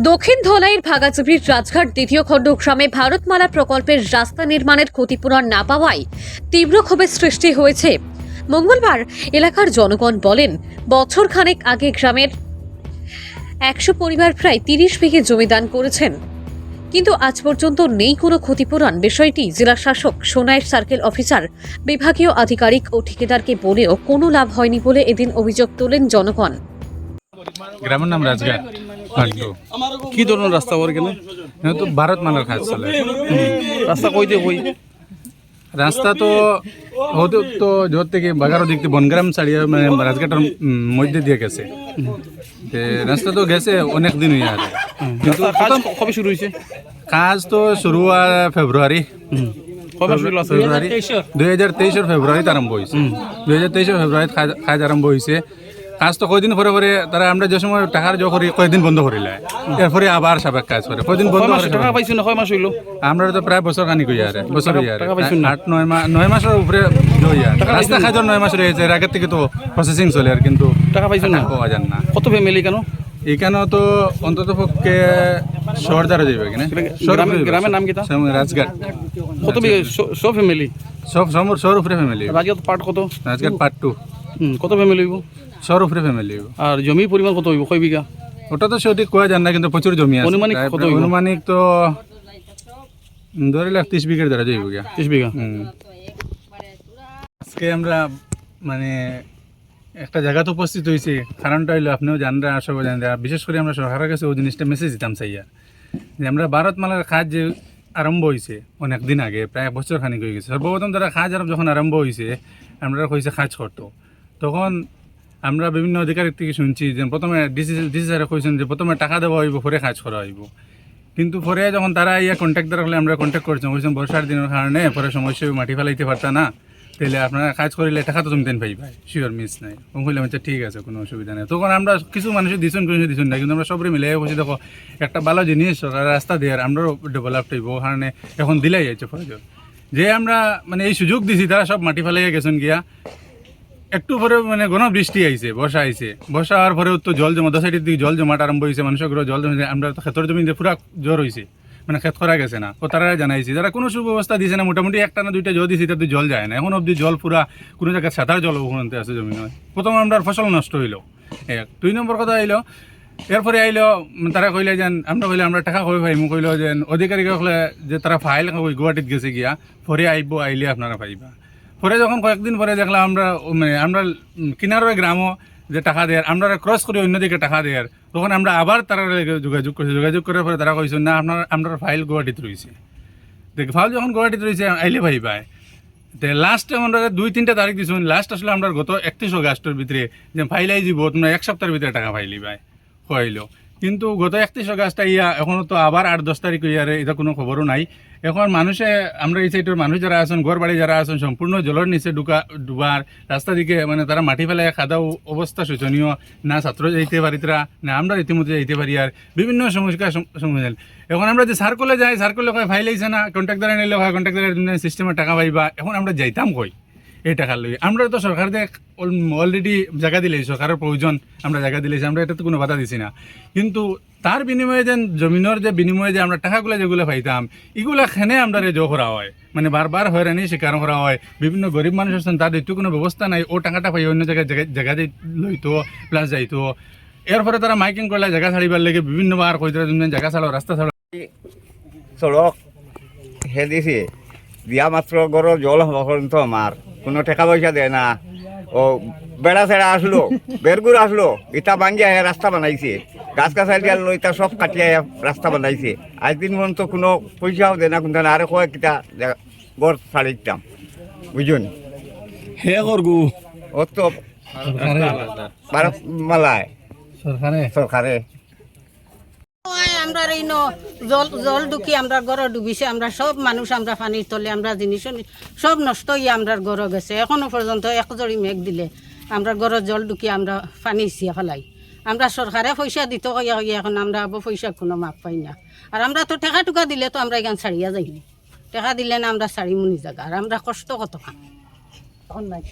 দক্ষিণ ধলাইয়ের ভাগাজুরির রাজঘাট দ্বিতীয় খণ্ড গ্রামে ভারতমালা প্রকল্পের রাস্তা নির্মাণের ক্ষতিপূরণ না পাওয়ায় তীব্র ক্ষোভের সৃষ্টি হয়েছে। মঙ্গলবার এলাকার জনগণ বলেন, বছরখানেক আগে গ্রামের 100 পরিবার প্রায় 30 বিঘে জমি দান করেছেন, কিন্তু আজ পর্যন্ত নেই কোনো ক্ষতিপূরণ। বিষয়টি জেলা শাসক, সোনাইর সার্কেল অফিসার, বিভাগীয় আধিকারিক ও ঠিকাদারকে বলেও কোনো লাভ হয়নি বলে এদিন অভিযোগ তোলেন জনগণ। গ্রামের নাম রাজঘাট। কি ধরনের রাস্তা ওর কেন তো ভারতমালার কাজ চলে। রাস্তা কইতে কই রাস্তা তো হতে তো জোর থেকে বাগারও দিক থেকে বনগ্রাম ছাড়িয়ে মানে রাজঘাটের মধ্যে দিয়ে গেছে। রাস্তা তো গেছে অনেক দিন হয়ে আছে, কিন্তু কাজ কবে শুরু হয়েছে? কাজ তো শুরু হয় ফেব্রুয়ারি। কবে শুরু হলো? ফেব্রুয়ারি 2023 ফেব্রুয়ারিতে আরম্ভ হয়েছে। 2023 ফেব্রুয়ারিতে কাজ আরম্ভ হয়েছে। কাজ তো কয়দিন পরে পরে তারা আমরা যে সময় টাকার জো করি কয়েকদিন বন্ধ করিলে, এরপরে আবার সাবেক কাজ করে কয়দিন বন্ধ করে। টাকা পাইছো না? কয় মাস হইলো? আমরা তো প্রায় বছর খানিক হইয়া রে, বছর হইয়া রে, টাকা পাইছো না? 8-9 মাসের উপরে হইয়া। রাস্তা কাজের 9 মাস রয়েছে, এর আগের থেকে তো প্রসেসিং চলে, আর কিন্তু টাকা পাইছো না? পাওয়া যান না। কত ফ্যামিলি কেন? এখানেও তো অন্তত পক্ষে সর্দারে যাইবে কিনা। গ্রামের নাম কি তা? রাজঘাট। কত সব ফ্যামিলি? সব সর উপরে ফ্যামিলি। রাজঘাট পার্ট কত? রাজঘাট পার্ট 2। কত ফ্যামিলি হইব? সর উপরে ফ্যামিলি। আর জমির পরিমাণ কত হইব? কয় বিঘা? ওটা তো সঠিক কোয়া যান না, কিন্তু প্রচুর জমি আছে। অনুমানিক কত হইব? অনুমানিক তো ধরে 30 বিঘের দ্বারা যাইব গিয়া। 30 বিঘা। আজকে আমরা মানে একটা জায়গাতে উপস্থিত হয়েছি, কারণটা হইলো আপনিও জানরা, সবাই জানেন। বিশেষ করে আমরা সরকারের কাছে ওই জিনিসটা মেসেজ দিতাম চাইয়া, যে আমরা ভারতমালার কাজ যে আরম্ভ হয়েছে অনেক দিন আগে, প্রায় বছর খানিক হয়ে গেছে। সর্বপ্রথম তারা কাজ যখন আরম্ভ হয়েছে, আমরা কইছে কাজ করতো, তখন আমরা বিভিন্ন অধিকারীর থেকে শুনছি যে প্রথমে ডিসি স্যারে কইছেন যে প্রথমে টাকা দেওয়া হইব, পরে কাজ করা হইব। কিন্তু পরে যখন তারা ইয়া কন্ট্যাক্টদার হলে আমরা কন্ট্যাক্ট করছিলাম, কইছেন বর্ষার দিনের কারণে পরে সমস্যা মাটি ফেলাইতে পারতা না, তাহলে আপনারা কাজ করিলে টাকা তো তুমি দেন পাইবা, শিওর মিস নাই। আমি বললাম আচ্ছা ঠিক আছে, কোনো অসুবিধা নেই। তখন আমরা কিছু মানুষের দিচ্ছেন, কিছু দিচ্ছেন না, কিন্তু আমরা সবরে মিলে বসে দেখো একটা ভালো জিনিস সরকার রাস্তা দেওয়ার আমরাও ডেভেলপড হইব, কারণে এখন দিলাই যাচ্ছে প্রয়োজন। যে আমরা মানে এই সুযোগ দিছি, তারা সব মাটি ফেলাইয়া গেছেন গিয়া। একটু পরে মানে ঘন বৃষ্টি আইছে, বর্ষা আইছে, বর্ষা হওয়ার পরেও তো জল জমা, দশ সাইডের দিকে জল জমাট আরম্ভ হয়েছে, মানুষের জল জমে। আমরা তো ক্ষেতের জমিতে পুরা জ্বর হয়েছে, মানে ক্ষেত করা গেছে না। ও তারা জানাইছি, যারা কোনো সুব্যবস্থা দিয়েছে না, মোটামুটি একটা না দুইটা জল দিয়েছে, তাতে জল যায় না। এখন অব্দি জল পুরা কোনো জায়গায় সাঁতার জল ওখানে আছে জমি নয়। প্রথম আমরা ফসল নষ্ট হইলো এক। 2 নম্বর কথা আইলো, এরপরে আইলো তারা কইলে যেন আমরা কইলে আমরা টাকা কই পাইমু, কইলো যেন অধিকারী কইলে যে তারা ফাইল গুয়াহাটিত গেছে গিয়া, পরে আইব, আইলে আপনারা পাইবা। পরে যখন কয়েকদিন পরে দেখলাম আমরা মানে আমরা কিনারের গ্রামও যে টাকা দেয়ার, আমরা ক্রস করে অন্যদিকে টাকা দেয়ার, তখন আমরা আবার তারা যোগাযোগ করছি। যোগাযোগ করার পরে তারা কইছেন না, আপনার ফাইল গুয়াহাটিত রয়েছে। দেখ ফাইল যখন গুয়াহাটিত রয়েছে, আইলে ভাই পায়। তো লাস্টে আমরা 2-3টা তারিখ দিচ্ছি, লাস্ট আসলে আমরা গত 31 আগস্টের ভিতরে যে ফাইল আই যাব, তোমরা 1 সপ্তাহের ভিতরে টাকা ফাইলি পাই হইলো। কিন্তু গত 31 আগস্ট ইয়া, এখনও তো আবার 8-10 তারিখ ইয়ারে, এটা কোনো খবরও নাই। এখন মানুষে আমরা এই সাইডের মানুষ যারা আছেন, ঘর বাড়ি যারা আছেন, সম্পূর্ণ জলের নিচে ডুবার রাস্তা দিকে, মানে তারা মাটি ফেলায় খাদাও অবস্থা শোচনীয়। না ছাত্র যাইতে পারিতরা, না আমরা রীতিমতো যাইতে পারি, আর বিভিন্ন সমস্যার সম্মুখীন। এখন আমরা যে সার্কলে যাই, সার্কলে কয় ফাইল আইছে না, কন্ট্রাক্টর নিলে হয় কন্ট্রাক্টরের সিস্টেমে টাকা পাইবা। এখন আমরা যাইতাম কই এই টাকার লই? আমরা তো সরকার দিয়ে অলরেডি জায়গা দিলেই, সরকারের প্রয়োজন, আমরা জায়গা দিলেছি, আমরা এটাতে কোনো বাধা দিছি না। কিন্তু তার বিনিময়ে যেন জমিনের যে বিনিময়ে যে আমরা টাকাগুলো যেগুলো পাইতাম, এগুলো খেনে আমরা জো করা হয়, মানে বারবার হয়রানি শিকার করা হয়। বিভিন্ন গরিব মানুষ আছেন, তাদের একটু কোনো ব্যবস্থা নাই, ও টাকাটা পাই অন্য জায়গায় জায়গা দিয়ে লইতো প্লাস যাইতো। এরপরে তারা মাইকিং করলে জায়গা ছাড়িবার লেগে বিভিন্নবার কইতে জায়গা ছাড়ো, রাস্তা ছাড়ো। সড়ক হে দিছে দিয়া মাত্র গড় জল হওয়া পর্যন্ত আমার কোনো টাকা পয়সা দেয় না। ও বেড়া ছেড়া আসলো, বেরগুর আসলো, ইটা ভাঙ্গিয়া রাস্তা বানাইছে, গাছ গাছালি লইতা সব কাটিয়া রাস্তা বানাইছে। আজ দিন পর্যন্ত কোনো পয়সাও দেয় না, কিন্তু আরে কয়েকটা গড় ছাড়ি দিতাম, বুঝুন। হে করগু ও তো মালায় সরকারে আমরা এই জল ঢুকি আমরা গড় ডুবিছে, আমরা সব মানুষ আমরা পানির তলে, আমরা জিনিস সব নষ্ট হয়ে আমরা গড় গেছে। এখনো পর্যন্ত একজরি মেঘ দিলে আমরা গড় জল ঢুকি আমরা পানি ইসিয়া ফেলাই। আমরা সরকারে পয়সা দিত এখন আমরা পয়সা কোনো মাপ পাই না। আর আমরা তো টাকা টুকা দিলে তো আমরা এখান ছাড়িয়া যাইনি, টাকা দিলে না আমরা ছাড়িমুনি জায়গা, আর আমরা কষ্ট কত খান এখন নাই।